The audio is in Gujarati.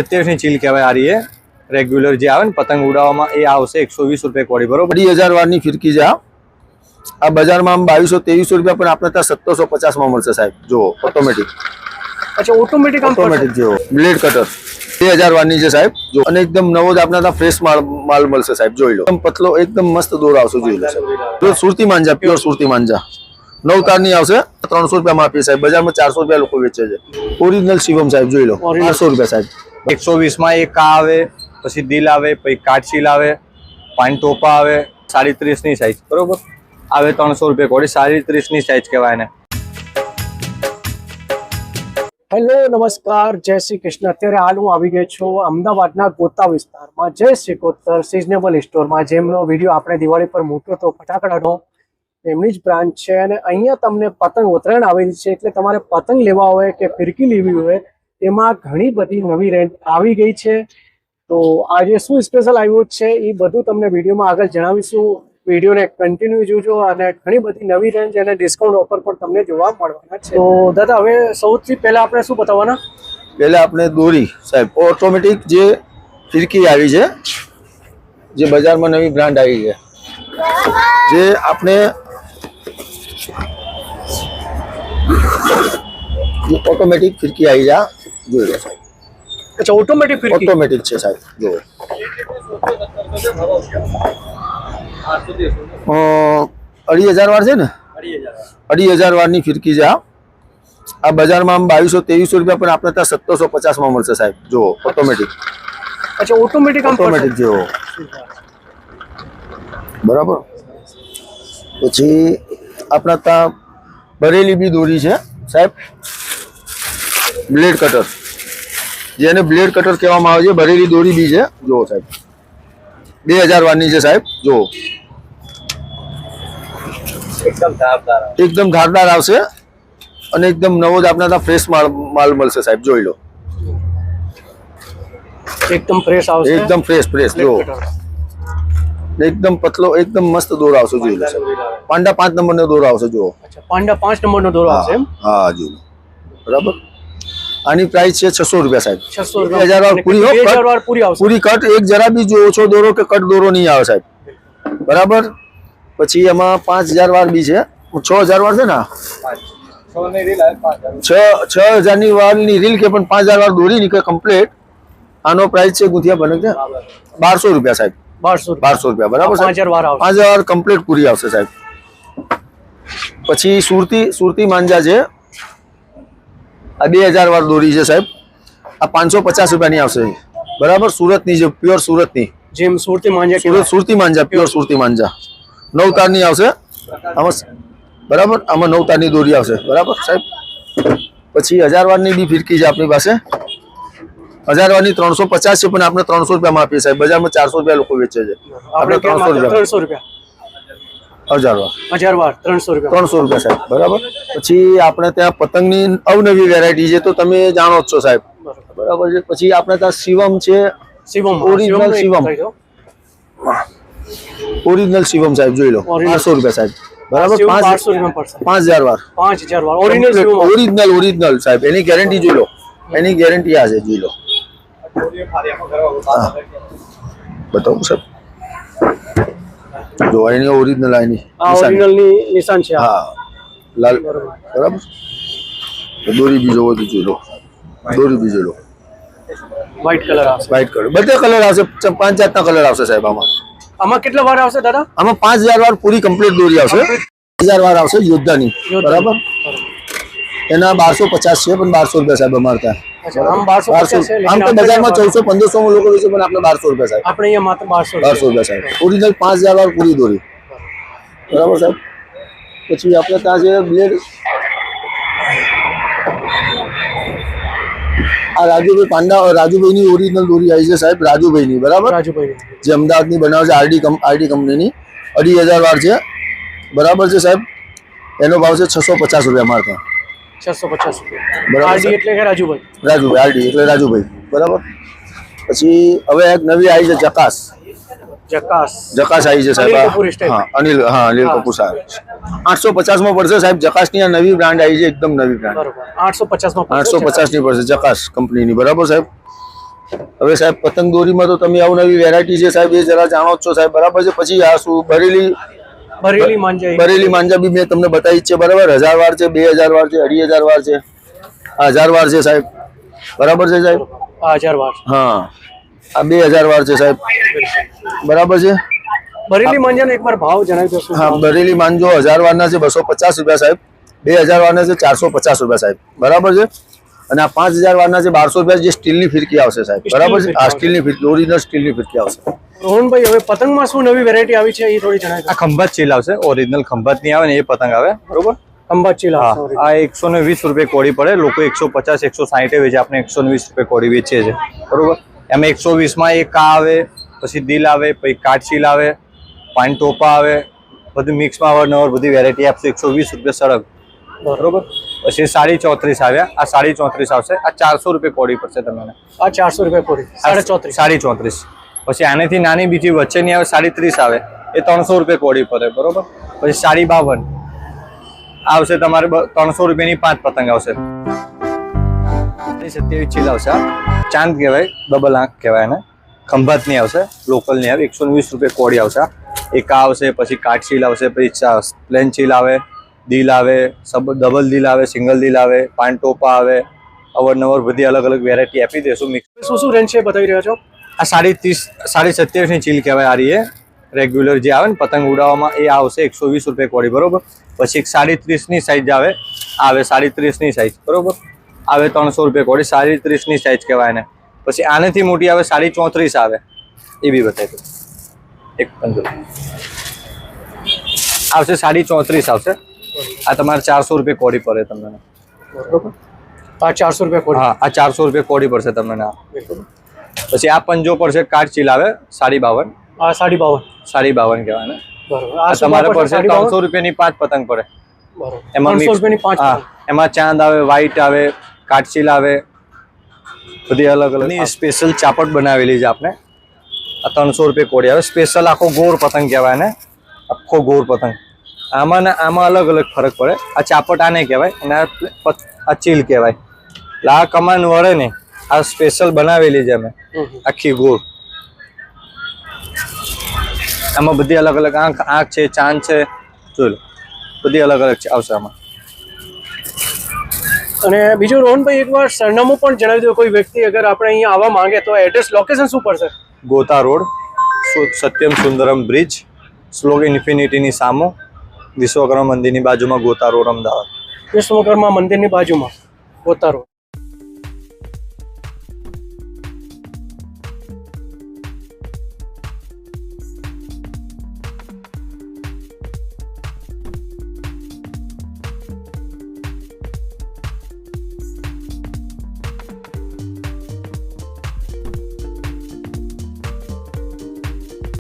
127 ની ચીલ કહેવાય આ રહી है રેગ્યુલર જે આવે ને પતંગ ઉડાવવામાં એ આવશે 120 રૂપિયા કોડી બરોબર 20,000 વારની ફિરકી છે આ બજારમાં આમ 2200-2300 રૂપિયા પણ આપણે ત્યાં 1750 માં મળશે સાહેબ જો ઓટોમેટિક अच्छा ऑटोमेटिक जो ब्लेड कटर 2000 वाરની છે સાહેબ જો અને એકદમ નવો જ આપણા ત્યાં ફ્રેશ માલ મળશે સાહેબ જોઈ લો એકદમ પતલો એકદમ મસ્ત દોર આવશે જોઈ લો સાહેબ જો સુરતી માંજા પ્યોર સુરતી માંજા 9 તારની આવશે 300 રૂપિયામાં આપીએ સાહેબ બજારમાં 400 રૂપિયા લોકો વેચે છે ઓરિજિનલ શિવમ સાહેબ જોઈ લો 800 રૂપિયા સાહેબ 120 માં એક આ આવે પછી દિલ આવે પછી કાટશીલ આવે પાન ટોપા આવે 37 ની સાઈઝ બરોબર આવે 300 રૂપિયા કોડી 37 ની સાઈઝ કહેવાય ને હેલો નમસ્કાર જય શ્રી કૃષ્ણ અત્યારે હાલ હું આવી ગયો છું અમદાવાદના ગોતા વિસ્તારમાં જય શ્રી કોતર સિઝનેબલ સ્ટોરમાં જેમનો વિડીયો આપણે દિવાળી પર મૂક્યો હતો ફટાકડાનો એમની જ બ્રાન્ચ છે અને અહીંયા તમને પતંગ ઉત્તરાયણ આવેલી છે એટલે તમારે પતંગ લેવા હોય કે ફિરકી લેવી હોય એમાં ઘણી બધી નવી રેન્જ આવી ગઈ છે તો આજે શું સ્પેશિયલ આવ્યું છે એ બધું તમને વિડીયોમાં આગળ જણાવીશું વિડીયોને કન્ટિન્યુ જોજો અને ઘણી બધી નવી રેન્જ અને ડિસ્કાઉન્ટ ઓફર પણ તમને જોવા મળવાના છે તો દાદા હવે સૌથી પહેલા આપણે શું બતાવવાના પહેલા આપણે દોરી સાહેબ ઓટોમેટિક જે ફિરકી આવી છે જે બજારમાં નવી બ્રાન્ડ આવી છે જે આપણે ઓટોમેટિક ફિરકી આવી છે જોઈ લો સાહેબ अच्छा ऑटोमेटिक फिरकी ऑटोमेटिक છે સાહેબ જો 2,500 વાર છે ને 2,500 વારની ફિરકી છે આ બજારમાં આમ 2200-2300 રૂપિયા પણ આપણે ત્યાં 1750 માં મળશે સાહેબ જો ઓટોમેટિક अच्छा ऑटोमेटिक જો બરાબર પછી આપણા ત્યાં ભરેલી બી દોરી છે સાહેબ બ્લેડ કટર જેને બ્લેડ કટર કહેવામાં આવે છે ભરેલી દોરી બી છે જો સાહેબ 2000 વારની છે સાહેબ જો એકદમ ધારદાર આવશે અને એકદમ નવો જ આપણા ત્યાં ફ્રેશ માલ મળશે સાહેબ જોઈ લો एकदम फ्रेश આવશે એકદમ ફ્રેશ જો એકદમ પતલો એકદમ મસ્ત દોર આવશે જોઈ લો સાહેબ પાંડા 5 નંબરનો દોર આવશે જો अच्छा પાંડા 5 નંબરનો દોર આવશે એમ હા જો બરાબર આની પ્રાઇસ છે 600 રૂપિયા સાહેબ 600 2000 વાર પૂરી 2000 વાર પૂરી આવશે પૂરી કટ એક જરા બી જો ઓછો દોરો કે કટ દોરો નહીં આવે સાહેબ બરાબર પછી એમાં 5000 વાર બી છે 6000 વાર છે ને 6000 ની વારની રીલ કે પણ 5000 વાર દોરી નીકળે કમ્પ્લીટ આનો પ્રાઇસ છે ગુંથિયા બને છે 1200 રૂપિયા સાહેબ 1200 રૂપિયા બરાબર 5000 વાર આવશે 5000 વાર કમ્પ્લીટ પૂરી આવશે સાહેબ પછી સુરતી માંજા છે આ 2000 વાર દોરી છે સાહેબ આ 550 રૂપિયાની આવશે બરાબર સુરતની છે પ્યોર સુરતની જેમ સુરતી માંજા સુરતી માંજા પ્યોર સુરતી માંજા 9 તારની આવશે આમાં બરાબર આમાં 9 તારની દોરી આવશે બરાબર સાહેબ પછી 1000 વારની બી ફિરકી છે આપણી પાસે 1000 વારની 350 છે પણ આપણે 300 રૂપિયામાં આપીએ સાહેબ બજારમાં 400 રૂપિયા લોકો વેચે છે આપણે 300 રૂપિયા 1000 વાર 300 રૂપિયા સાહેબ બરાબર પછી આપણે ત્યાં પતંગની અવનવી વેરાયટી છે તો તમે જાણો જ છો સાહેબ બરાબર છે પછી આપણે ત્યાં શિવમ છે ઓરિજિનલ શિવમ સાહેબ જોઈ લો 800 રૂપિયા સાહેબ બરાબર 5000 વાર ઓરિજિનલ સાહેબ એની ગેરંટી જોઈ લો એની ગેરંટી આ છે જોઈ લો બતાવું સાહેબ જો એની ઓરિજિનલ ની નિશાન છે હા લાલ બરાબર દોરી બી જોવો તો જોઈ લો વ્હાઈટ કલર આવશે બધા કલર આવશે 5 જાતના કલર આવશે સાહેબ આમાં કેટલા વાર આવશે દાદા આમાં 5000 વાર પૂરી કમ્પ્લીટ દોરી આવશે 1000 વાર આવશે યોદ્ધાની બરાબર એના 1250 છે પણ 1200 રૂપિયા સાહેબ અમારે ત્યાં આમ તો બજારમાં 1400-1500 માં લોકો વેચે પણ આપણે 1200 રૂપિયા સાહેબ આપણે અહીંયા માત્ર 1200 રૂપિયા સાહેબ ઓરિજિનલ 5000 વાર પૂરી દોરી બરાબર સાહેબ પછી આપણે ત્યાં છે બ્લેડ આ રાજુભાઈની ઓરિજિનલ દોરી આવી છે સાહેબ રાજુભાઈની બરાબર જે અમદાવાદની બનાવે છે આરડી કંપનીની 2,500 વાર છે બરાબર છે સાહેબ એનો ભાવ છે 650 રૂપિયા મારે ત્યાં 650 રૂપિયા આરડી એટલે કે રાજુભાઈ આરડી એટલે રાજુભાઈ બરાબર પછી હવે એક નવી આવી છે જકાસ આવી છે સાહેબ અનિલ કપૂર સાહેબ 850 માં પડશે સાહેબ જકાસ ની આ નવી બ્રાન્ડ આવી છે એકદમ નવી બ્રાન્ડ 850 ની પડશે જકાસ કંપનીની બરાબર સાહેબ હવે સાહેબ પતંગ દોરીમાં તો તમે અવનવી વેરાયટી છે સાહેબ, એ જરા જાણો જ છો સાહેબ, બરાબર છે. પછી આ શું બરેલી માંજા બરેલી માંજા બી મેં તમને બતાવી જ છે, બરાબર. 1000 વાર છે, 2000 વાર છે, 2500 વાર છે, આ 1000 વાર છે સાહેબ, બરાબર છે સાહેબ. 1000 વાર. હા, આ 2000 વાર છે સાહેબ, બરાબર છે. બરેલી માંજાનો એકવાર ભાવ જણાવી દો. હા, બરેલી માંજો 1000 વારના છે 250 રૂપિયા સાહેબ, 2000 વારના છે 450 રૂપિયા સાહેબ, બરાબર છે. અને આ 5000 વારના છે 1200 રૂપિયા, જે સ્ટીલની ફિરકી આવશે સાહેબ, બરાબર છે. આ સ્ટીલની ફિરકી, ઓરિજિનલ સ્ટીલની ફિરકી આવશે. રોહનભાઈ, હવે પતંગમાં શું નવી વેરાયટી આવી છે એ થોડી જણાવી દો. આ ખંભાત ચીલ આવશે, ઓરિજિનલ ખંભાત ની આવે ને એ પતંગ આવે, બરોબર. ખંભાત ચીલ હા, આવશે. આ 120 રૂપિયા કોડી પડે. લોકો 150 160 વેચે, આપણે 120 રૂપિયા કોડી વેચીએ છે, બરોબર. એમાં 120 માં એક આ આવે, પછી દિલ આવે, પછી કાઠચીલ આવે, પાન ટોપા આવે, બધું મિક્સમાં અવારનવાર બધી વેરાયટી આપશે. 120 રૂપિયા સળગ, બરોબર. પછી 34.5 આવ્યા, આ 34.5 આવશે. આ 400 રૂપિયા કોડી પડશે તમને. આ 400 રૂપિયા કોડી, 34.5. 34.5. પછી આનેથી નાની બીજી વચ્ચેની આવે 30.5 આવે, એ 300 રૂપિયા કોડી પડે, બરોબર. પછી 52 આવશે તમારે, 300 રૂપિયાની 5 પતંગ આવશે. 27 ચીલ આવશે, ચાંદ કહેવાય, ડબલ આંખ કહેવાય એને. ખંભાતની આવશે, લોકલની આવે, 120 રૂપિયા કોડી આવશે. એક આ આવશે, પછી કાઠચીલ આવશે, પછી પ્લેન ચીલ આવે, દિલ આવે, ડબલ દિલ આવે, સિંગલ દિલ આવે, પાન ટોપા આવે, અવારનવાર બધી અલગ અલગ વેરાયટી આપી દેશું. મિક્સ શું રેન્જ છે બતાવી રહ્યા છો? આ 27.5 ની ચીલ કહેવાય. આ રહી રેગ્યુલર જે આવે ને પતંગ ઉડાવવામાં, એ આવશે 120 રૂપિયા કોડી, બરોબર. પછી એક 30.5 ની સાઈઝ આવે, 30.5 ની સાઈઝ, બરોબર, આવે 300 રૂપિયા કોડી. 30.5 ની સાઈઝ કહેવાય ને. પછી આનેથી મોટી આવે 34.5 આવે, એ બી બતાવી દઉં. એક પંજો આવશે, 34.5 આવશે. આ તમારે 400 રૂપિયા કોડી પડે તમને, બરોબર. આ 400 રૂપિયા કોડી. હા, આ 400 રૂપિયા કોડી પડશે તમને. પછી આ પંજો પડશે, કાઠચીલ આવે 52. આ 52 કહેવાય ને. બરોબર. આ તમારે પડશે 300 રૂપિયાની 5 પતંગ પડે. બરોબર. એમાં 300 રૂપિયાની 5. હા, એમાં ચાંદ આવે, વ્હાઈટ આવે, કાઠચીલ આવે, બધી અલગ અલગ સ્પેશિયલ ચાપટ બનાવેલી છે આપણે. આ 300 રૂપિયા કોડી આવે. સ્પેશિયલ આખો ગોળ પતંગ કહેવાય ને, આખો ગોળ પતંગ. આમાં ને આમાં અલગ અલગ ફરક પડે. આ ચાપટ આને કહેવાય અને આ ચીલ કહેવાય. એટલે આ કમાન વળે ને, આ સ્પેશિયલ બનાવેલી છે અમે, આખી ગોળ. આમાં બધી અલગ અલગ આંખ છે, ચાંદ છે, જોઈ લો, બધી અલગ અલગ આવશે આમાં. અને બીજું રોહનભાઈ, એકવાર સરનામું પણ જણાવી દો. કોઈ વ્યક્તિ અગર આપણે અહીંયા આવવા માંગે તો એડ્રેસ, લોકેશન શું પડશે? ગોતા રોડ, સત્યમ સુંદરમ બ્રિજ, સ્લોગ ઇન્ફિનિટીની સામો, વિશ્વકર્મા મંદિરની બાજુમાં, ગોતા રોડ, અમદાવાદ. વિશ્વકર્મા મંદિરની બાજુમાં ગોતા રોડ.